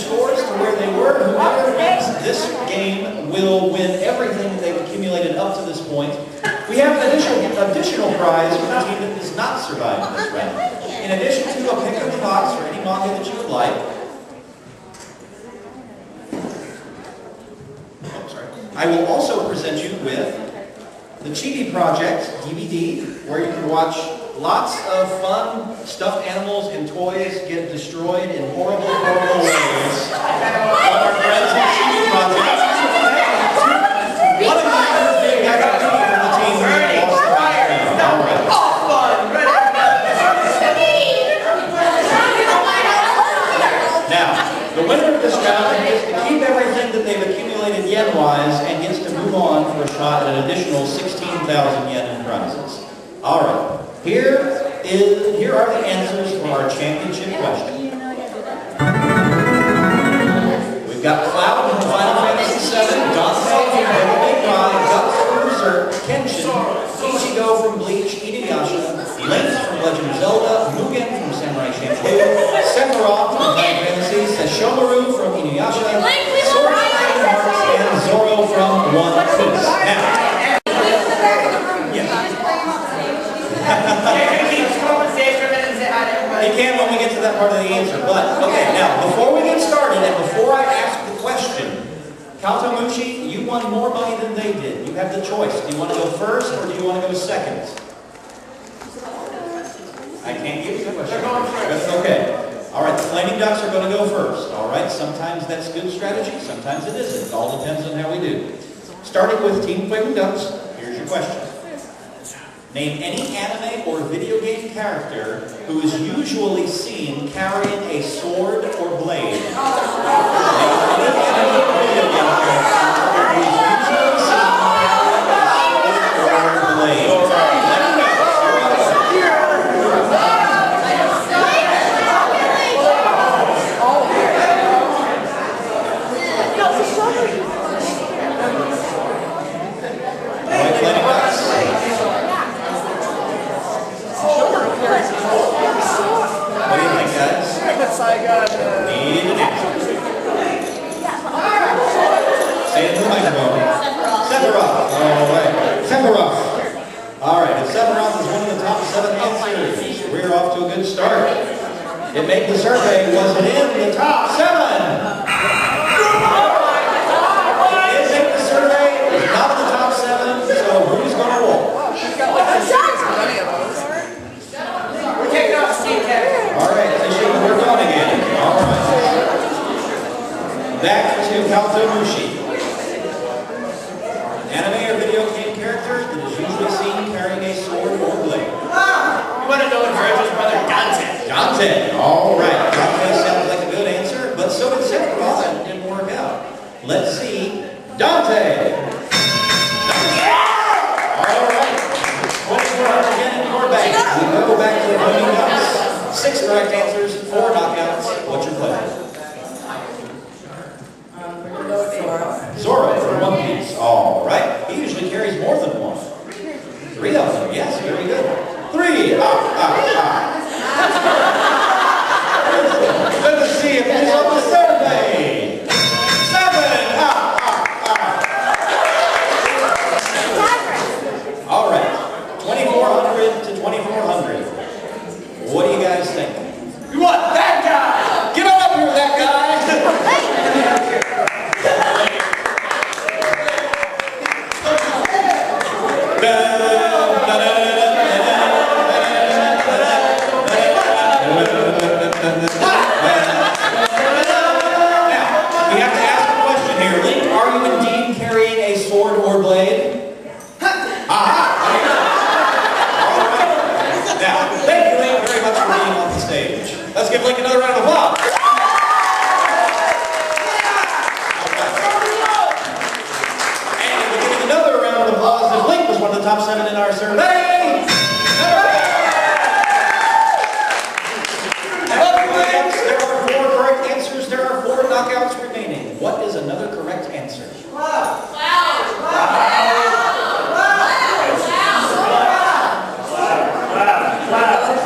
scores to where they were. Whoever wins this game will win everything that they've accumulated up to this point. We have an additional prize for the team that does not survive this round. In addition to a pick of the box for any manga that you would like. Oh, sorry. I will also present you with the Chibi Project DVD, where you can watch lots of fun stuffed animals and toys get destroyed in horrible, horrible ways. Our friends at Chibi Project. One of my big activities from the team that lost the round. All right. Now, the winner of this round gets to keep everything that they've accumulated yen-wise and gets to move on for a shot at an additional 16,000 yen in prizes. All right. Here are the answers for our championship question. We've got Cloud from Final Fantasy VII, Dante from Devil May Cry, Guts from Berserk, Kenshin, Ichigo from Bleach, Inuyasha, Link from Legend of Zelda, Mugen from Samurai Champloo, Sephiroth from Final Fantasy, Sesshomaru from Inuyasha, Sora from Kingdom Hearts, and Zoro from One Piece. Now, you can when we get to that part of the answer. But, okay, now, before we get started and before I ask the question, Kaltomushi, you won more money than they did. You have the choice. Do you want to go first or do you want to go second? I can't give you the question. That's okay. All right, the Flaming Ducks are going to go first. All right, sometimes that's good strategy, sometimes it isn't. It all depends on how we do. Starting with Team Flaming Ducks, here's your question. Name any anime or video game character who is usually seen carrying a sword or blade. Name any anime or video game character who is usually seen carrying a sword or blade. It made the survey, was it in the top 7? It did make the survey, it was not in the top 7, so who's going to roll? We're taking off Steve Kevin. Alright, we're going again. Alright. Back to Kaltomushi. Anime or video game character that is usually seen carrying a sword or blade. You want to know Virgil's brother Dante. Dante. All right. Dante sounds like a good answer, but so did Sephiroth, and it didn't work out. Let's see. Dante. All right. 24 again in your bag. We go back to the Flaming Ducks. 6 correct answers, 4 knockouts. What's your pleasure? Zoro from One Piece. All right. He usually carries more than one. 3 of them. Yes, very good. 3. Good to see you. It's on the survey. 7. All right. 2,400 to 2,400. What do you guys think? You want that guy? Get on up here with that guy. Let's give Link another round of applause. And we'll give him another round of applause if Link was one of the top 7 in our survey. There are 4 correct answers. There are 4 knockouts remaining. What is another correct answer? Cloud.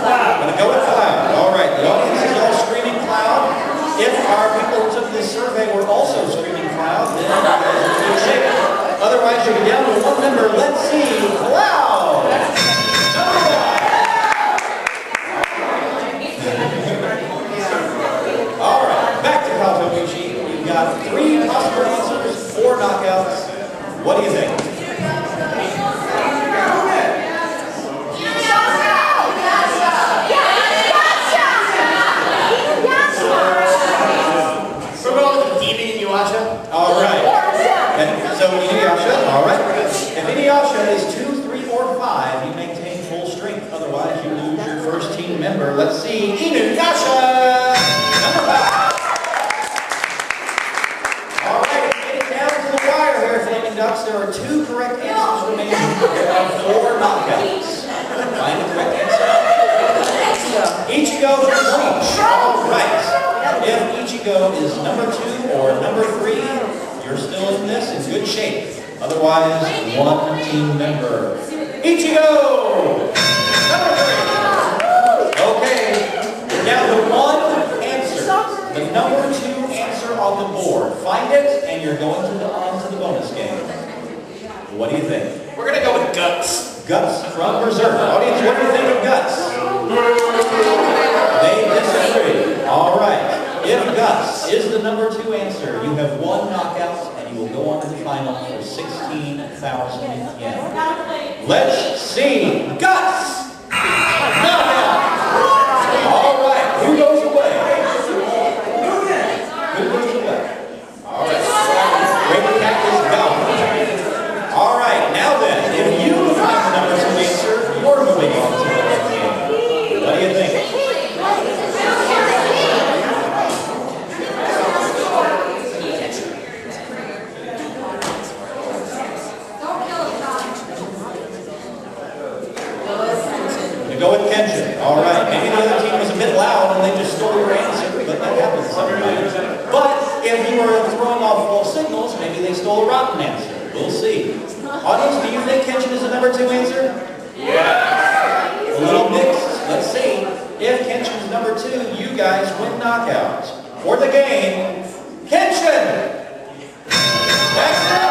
I'm going to go with Cloud. All right, the audience is all screaming Cloud. If our people who took this survey were also screaming proud, then you guys are in good shape. Otherwise, you'll be down to one member. Let's see. Wow! All right, back to Kaltobuchi. You've got 3 possible answers, 4 knockouts. What do you think? All right. And so Inuyasha, all right. If Inuyasha is 2, 3, or 5, you maintain full strength. Otherwise, you lose your first team member. Let's see. Inuyasha! Number 5. All right, getting down to the wire here, Flaming Ducks. There are 2 correct answers remaining. There are 4 knockouts. Find the correct answer. Ichigo is Bleach. All right. If Ichigo is number 2 or number 3, you're still in this in good shape. Otherwise, 1 team member. Ichigo! Number 3. Okay, we're down to 1 answer. The number 2 answer on the board. Find it, and you're going to on to the bonus game. What do you think? We're going to go with Guts. Guts from Berserk. Audience, what do you think of Guts? They disagree. All right. If Guts is the number 2 answer, you have 1 knockout, and you will go on to the final for 16,000 yen. Let's see. Guts! Knockout! All right. Who goes away? Who goes away? All right. Great Cat is gone. All right. Now then, if you find the number 2 answer, you're moving on to the next game. What do you think? Go with Kenshin. All right. Maybe the other team was a bit loud and they just stole your answer, but that happens sometimes. But if you were throwing off false signals, maybe they stole a rotten answer. We'll see. Audience, do you think Kenshin is the number 2 answer? Yeah. A little mixed. Let's see. If Kenshin is number 2, you guys win knockout. For the game, Kenshin! That's it!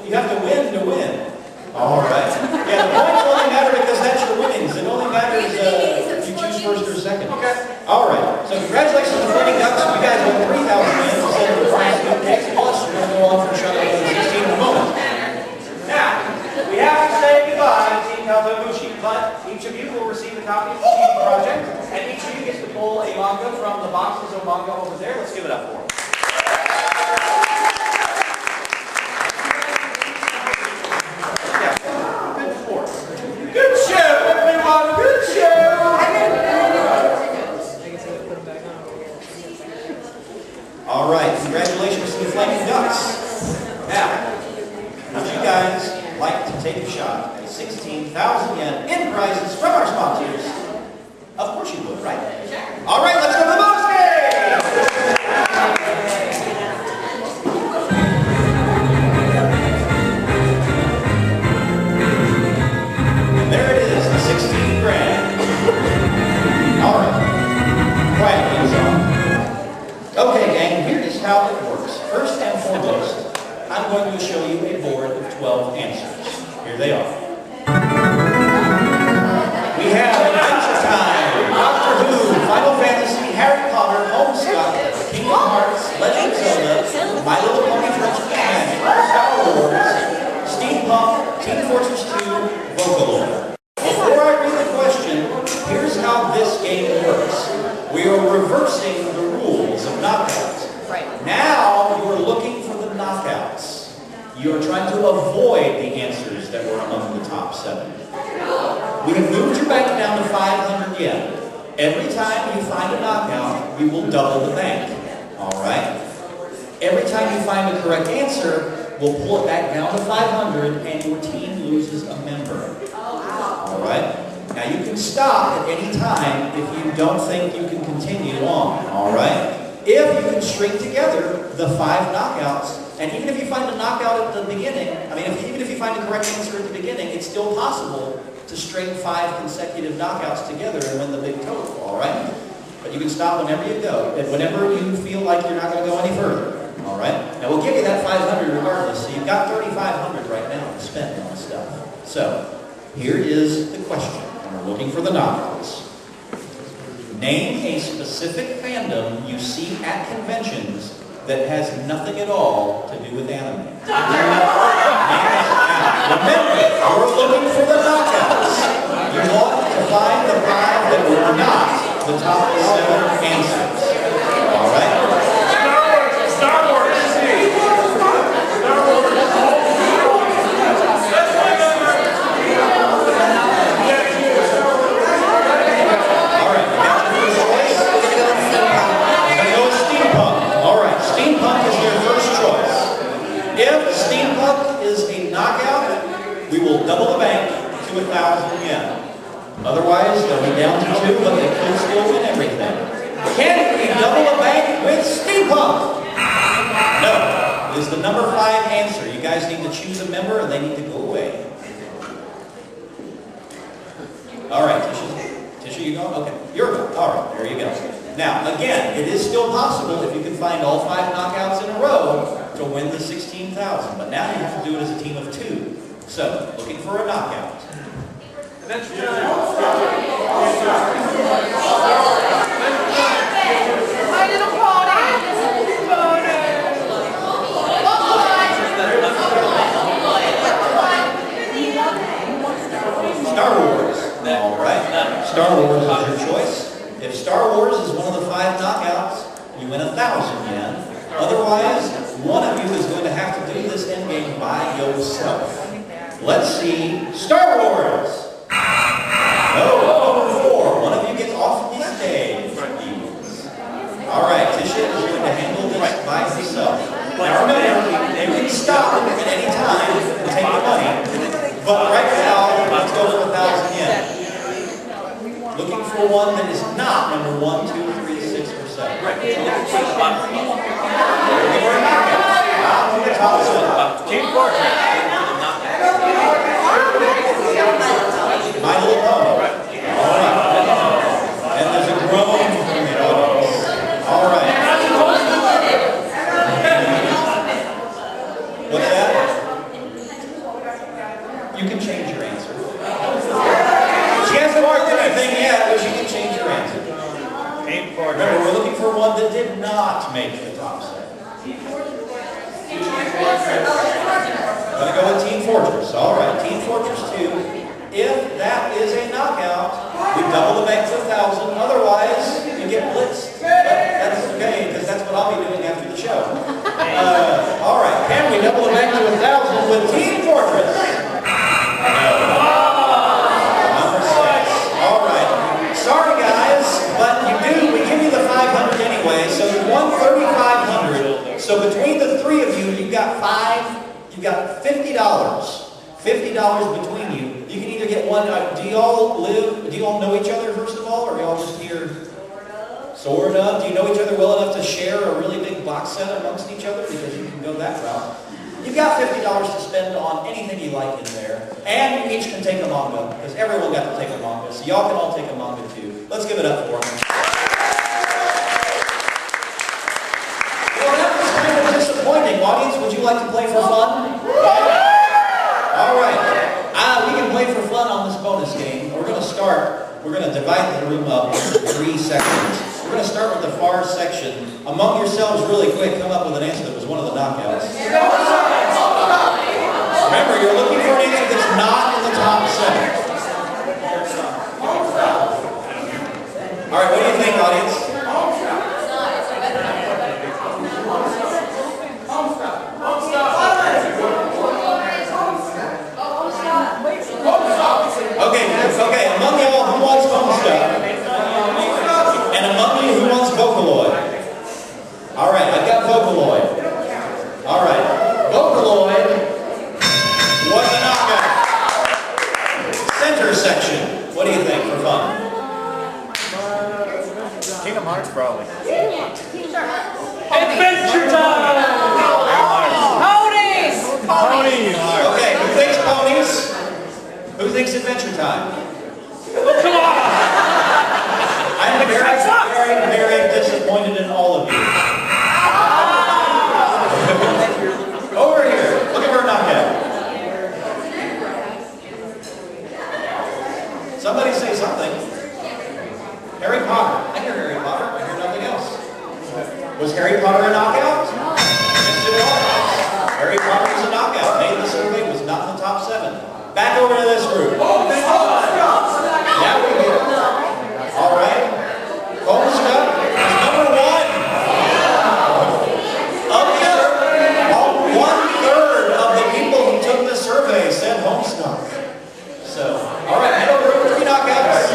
You have to win to win. All right. Yeah, the points only matter because that's your winnings. It only matters if you choose first or second. Okay. All right. So congratulations to the Flaming Ducks. You guys won 3,000 wins instead of the prize you picked. Plus, we're going to go on for shot 16 in a moment. Now, we have to say goodbye to Team Kaltobushi, but each of you will receive a copy of the TV project, and each of you gets to pull a manga from the boxes of manga over there. Let's give it up for them. All right, congratulations to the Flaming Ducks. Now, would you guys like to take a shot at 16,000 yen in prizes from our sponsors? Of course you would, right? All right, let's go to the bonus game! And there it is, the 16 grand. All right, quiet please on. Okay, gang, here is how it works. First and foremost, I'm going to show you a board of 12 answers. Here they are. We have Adventure Time, Doctor Who, Final Fantasy, Harry Potter, Homestuck, Kingdom Hearts, Legend of Zelda, My Little Pony Friendship and Magic, Star Wars, Steampunk, Team Fortress 2, Vocaloid. Before I read the question, here's how this game works. We are reversing the rules of knockouts. Right. Now you're looking for the knockouts. You're trying to avoid the answers that were among the top 7. We have moved your bank down to 500 yen. Every time you find a knockout, we will double the bank. All right? Every time you find a correct answer, we'll pull it back down to 500 and your team loses a member. All right? Now you can stop at any time if you don't think you can continue on. All right? if you can string together the 5 knockouts, and even if you find a knockout at the beginning, even if you find a correct answer at the beginning, it's still possible to string 5 consecutive knockouts together and win the big total, all right? But you can stop whenever you go, and whenever you feel like you're not going to go any further, all right? Now, we'll give you that 500 regardless, so you've got 3,500 right now to spend on stuff. So, here is the question, and we're looking for the knockouts. Name a specific fandom you see at conventions that has nothing at all to do with anime. Remember, we're looking for the knockouts. You want to find the 5 that were not the top 7 answers. All right? Star Wars. We will double the bank to 1,000 yen. Otherwise, they'll be down to 2, but they could still win everything. Can we double the bank with steampunk? No. It is the number 5 answer. You guys need to choose a member, and they need to go away. All right, Tisha, you going? Okay, you're going. All right, there you go. Now, again, it is still possible if you can find all 5 knockouts in a row to win the 16,000. But now you have to do it as a team of 2. So, looking for a knockout. Star Wars. All right. Star Wars is your choice. If Star Wars is one of the 5 knockouts, you win 1,000 yen. Otherwise, one of you is going to have to do this endgame by yourself. Let's see. Star Wars! No, number 4. One of you gets off the stage. All right, Tisha is going to handle this by herself. Now remember, you can stop at any time and take the money. But right now, let's go for 1,000 yen. Looking for one that is not number 1, 2, 3, 6, or 7. Right. Looking for a knockout. Not from the top 7. Team Fortress. My Little Pony. All right. And there's a groan from the audience. All right. What's that? You can change your answer. She hasn't marked anything yet, but she can change her answer. Remember, we're looking for one that did not make the top 7. Gonna go with Team Fortress. All right, Team Fortress 2. If that is a knockout, we double the bank to 1,000. Otherwise, you get blitzed. But that's okay, because that's what I'll be doing after the show. All right, can we double the bank to 1,000 with Team Fortress? Number 6. All right. Sorry, guys, but you do. We give you the 500 anyway, so you won 3,500. So between the 3 of you, you've got $50. $50 between you. You can either get one. Do y'all know each other, first of all, or are y'all just here? Sort of. Do you know each other well enough to share a really big box set amongst each other? Because you can go that route. You've got $50 to spend on anything you like in there. And you each can take a manga, because everyone got to take a manga. So y'all can all take a manga too. Let's give it up for them. Well, that was kind of disappointing. Audience, would you like to play for fun? All right. We can play for fun on this bonus game. We're going to divide the room up into 3 sections. We're going to start with the far section. Among yourselves, really quick, come up with an answer that was one of the knockouts. Remember, you're looking for an answer that's not in the top 7. All right, what do you think, audience? Okay, among y'all, who wants Homestuck? And among you, who wants Vocaloid? All right, I've got Vocaloid. All right, Vocaloid was a knockout. time. Oh, come on! I'm very disappointed in all of you. Over here. Look at her knockout. Somebody say something. Harry Potter. I hear Harry Potter. I hear nothing else. Was Harry Potter a knockout? Yes, it was. Harry Potter was a knockout. Made the survey, was not in the top 7. Back over to this group. Now we get it. All right. Homestuck is number 1. Of the survey, 1/3 of the people who took the survey said Homestuck. So, all right, head over to 3 knockouts.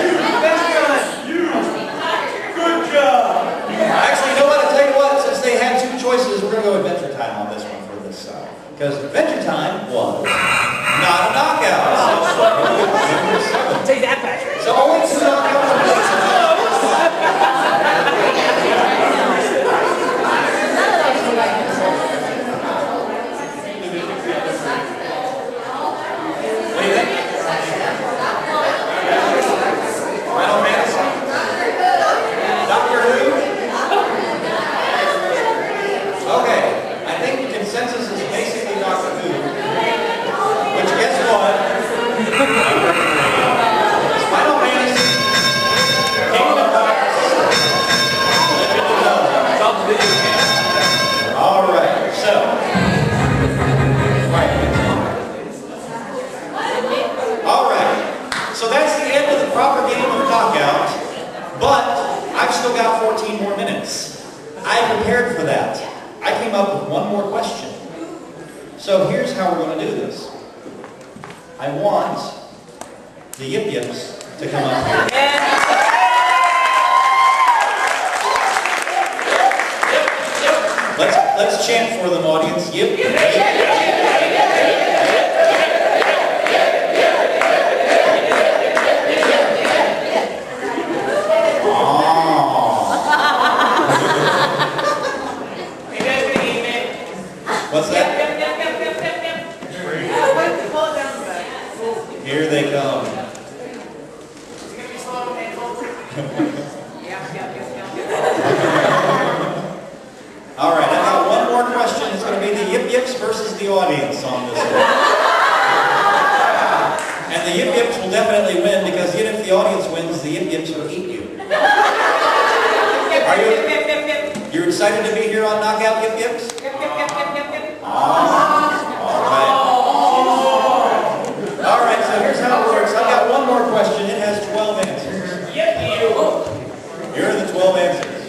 Good job! Actually, you know what? I'll tell you what, since they had 2 choices, we're going to go Adventure Time on this one for this side. Because Adventure Time was not a knockout. So, Take that, Patrick. so only 2 knockouts. What do you think? Final Fantasy? Doctor Who? Okay, I think the consensus is basically Doctor Who. Which, guess what? Final Fantasy, Kingdom Hearts, Legend of Zelda. All right, so. All right, so that's the end of the proper game of knockout, but I've still got 14 more minutes. I prepared for that. I came up with one more question. So here's how we're going to do this. I want the Yip Yips to come up here. Let's chant for them, audience. Yip, yip, yip. What's that? Here they come. All right, I got one more question. It's going to be the Yip Yips versus the audience on this one. And the Yip Yips will definitely win because even if the audience wins, the Yip Yips will eat you. Are you? You're excited to be here on Knockout Yip Yips? All right, so here's how it works. I've got one more question. It has 12 answers. Here are the 12 answers.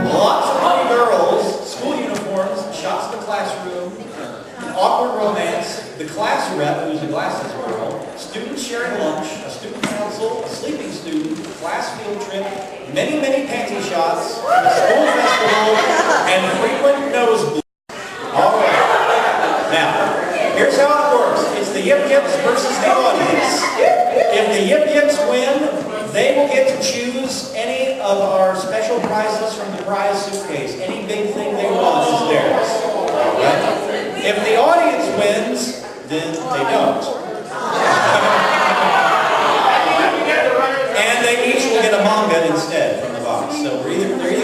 Lots of little girls, school uniforms, shots to the classroom, awkward romance, the class rep, who's a glasses girl, students sharing lunch, a student council, a sleeping student, class field trip, many, many panty shots, a school festival, and frequent nosebleeds. All right. Now, here's how it works. It's the Yip Yips versus the audience. If the Yip Yips win, they will get to choose any of our special prizes from the prize suitcase. Any big thing they want is theirs. All right? If the audience wins, then they don't. And they each will get a manga instead from the box. So they're either going to get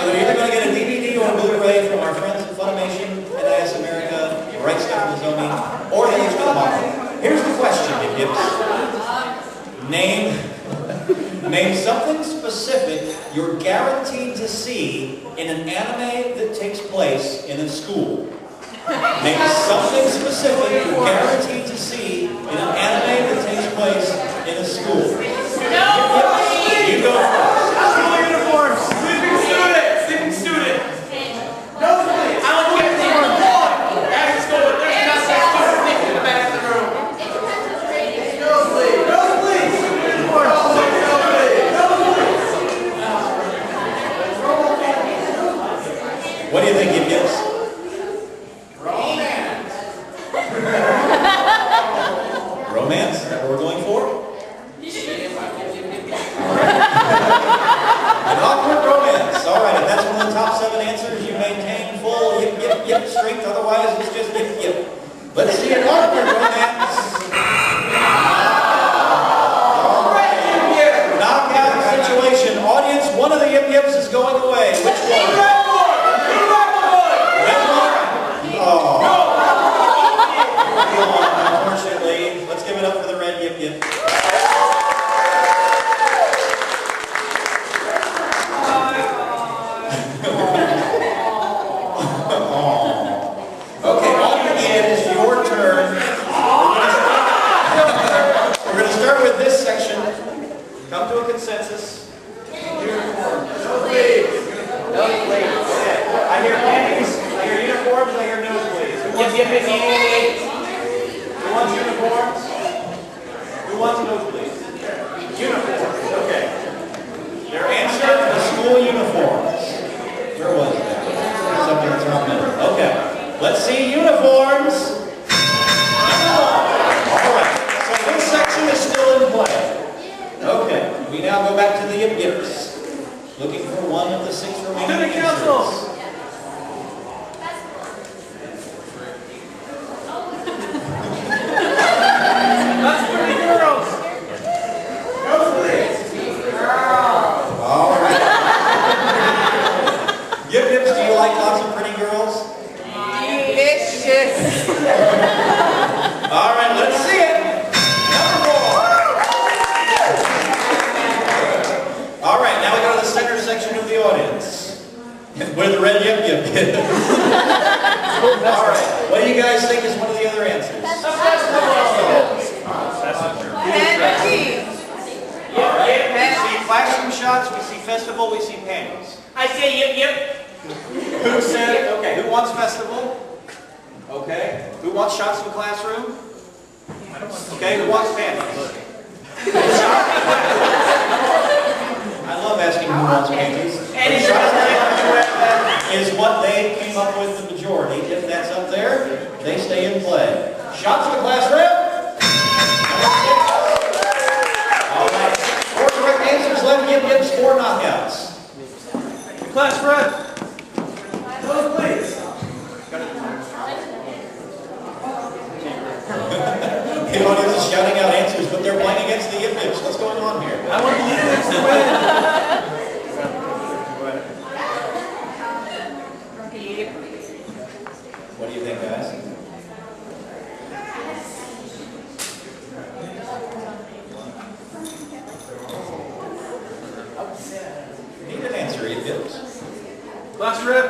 so they're either going to get a DVD or a Blu-ray from our friends at Funimation, NIS America, Right Stuff Nozomi, or they each get a manga. Here's the question, Yip Yips. Name something specific you're guaranteed to see in an anime that takes place in a school. Name something specific you're guaranteed to see in an anime that takes place in a school. You go first. School uniforms! Sleeping student! Nosebleed! I don't get the one! After school, but there's not that student sleeping in the back of the room. Nosebleed! Nosebleed! Sleeping uniforms! What do you think, Yip Yips? Romance! Romance? Is that what we're going for? An awkward romance. All right, if that's one of the top 7 answers, you maintain full Yip Yip Yip strength. Otherwise, it's just Yip Yip. Let's see it. Who wants uniforms? Who wants nosebleeds? Uniforms, okay. Their answer, the school uniforms. Where was that? Something that's wrong with it. Okay. Let's see uniforms. All right. So this section is still in play. Okay. We now go back to the Yip Yips. Looking for one of the 6 remaining Student council. answers. That's pretty girls. Nosebleeds. All right. Yip Yips, do you like lots of pretty girls? Delicious. All right, let's see it. Number 4. All right, now we go to the center section of the audience. Where the red Yip Yip is. All right, what do you guys think is one of the other answers? All right, we see classroom shots, we see festival, we see panels. I say yip yip. Who said, okay, who wants festival? Okay, who wants shots of a classroom? Okay, who wants panties? I love asking who wants panties. And is what they came up with the majority. If that's up there, they stay in play. Shots of the classroom? All right, 4 correct answers left. Yip Yips, 4 knockouts. Class rep. Nosebleeds. The audience is shouting out answers, but they're playing against the Yip Yips. What's going on here? I want the Yips to win. What do you think, guys? Need an answer, Yip Yips. Class rep.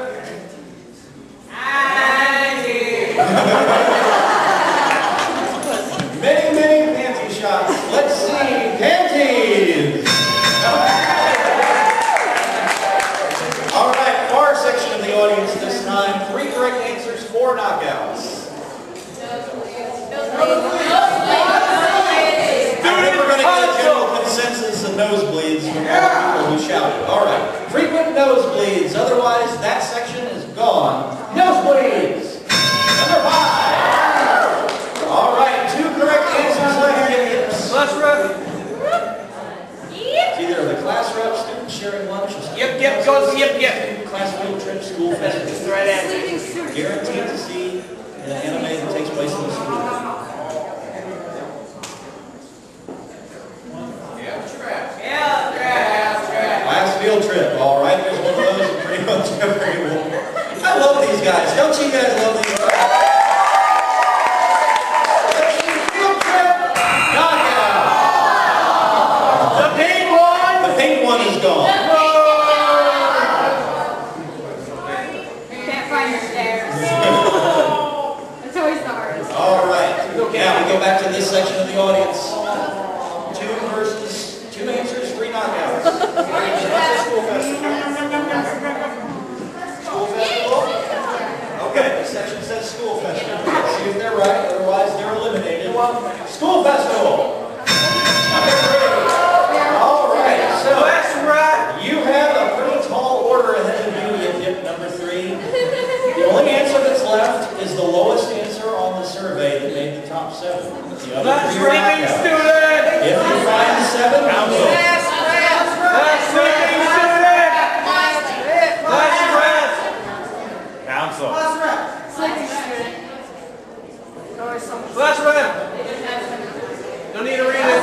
Many panty shots. Let's see. Panties! All right, far section of the audience this time. 3 correct answers, 4 knockouts. I think we're going to get a general consensus of nosebleeds from all the people who shouted. All right, frequent nosebleeds. Otherwise, that section is gone. Nosebleeds! Number 5. All right, 2 correct answers left. Class rep. It's either the class rep, student sharing lunch, or Yip yip goes yip yip. class field trip, school festival. That's the right answer. Guaranteed to see an anime that takes place in the school. Class field trip. All right, there's one of those in pretty much everyone. I love these guys. Don't you guys love these guys? Field trip. Knockout. The pink one. The pink one is gone. Can't find your stairs. It's always ours. All right. Now we go back to this section of the audience. 2 answers, 3 knockouts. What's a school festival? School festival? Okay, this section says school festival. Let's see if they're right, otherwise they're eliminated. School festival! Number 3. All right, so That's right. you have a pretty tall order ahead of you, Yip Yip number 3. The only answer that's left is the lowest answer on the survey that made the top 7. The other That's 3 are right, knockouts. student. If you find 7, I'm good. That's right, student. Class rep. Council. Sleeping student. Or something. Class rep. Don't need to read it.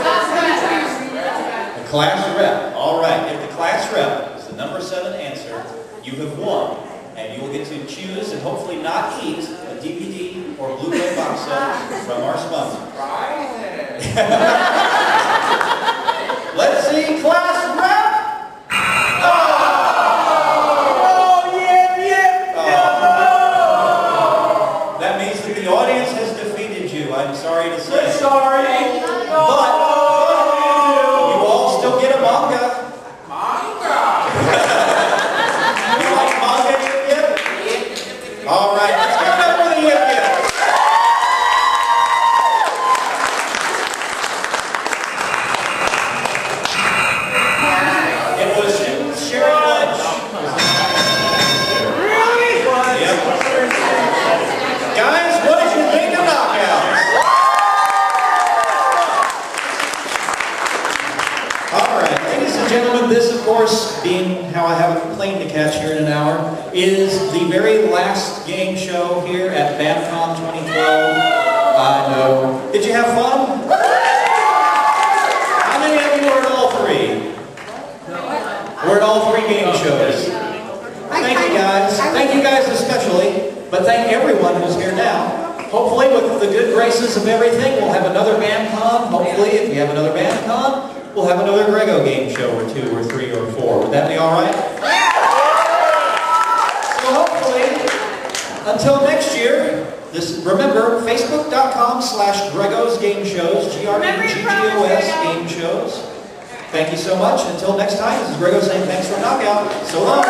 The class rep. All right. If the class rep is the number 7 answer, you have won. And you will get to choose and hopefully not eat a DVD or Blu-ray box set from our sponsor. Let's see class rep. Oh, Yeah. that means that the audience has defeated you. I'm sorry to say. Sorry. But you all still get a manga. You like manga, Yip Yip? All right, let's give it up for the Yip Yip. have a plane to catch here in an hour, is the very last game show here at BAMCON 2012. I know. Did you have fun? How many of you were at all three? We're at all three game shows. Thank you guys. Thank you guys especially, but thank everyone who's here now. Hopefully with the good graces of everything, we'll have another BAMCon. Hopefully, if we have another BAMCon, we'll have another Greggo game show or 2 or 3 or 4. Would that be all right? So hopefully, until next year, remember, facebook.com/Greggo's Game Shows, GREGGOS Game Shows. Thank you so much. Until next time, this is Greggo saying thanks for knockout. So long.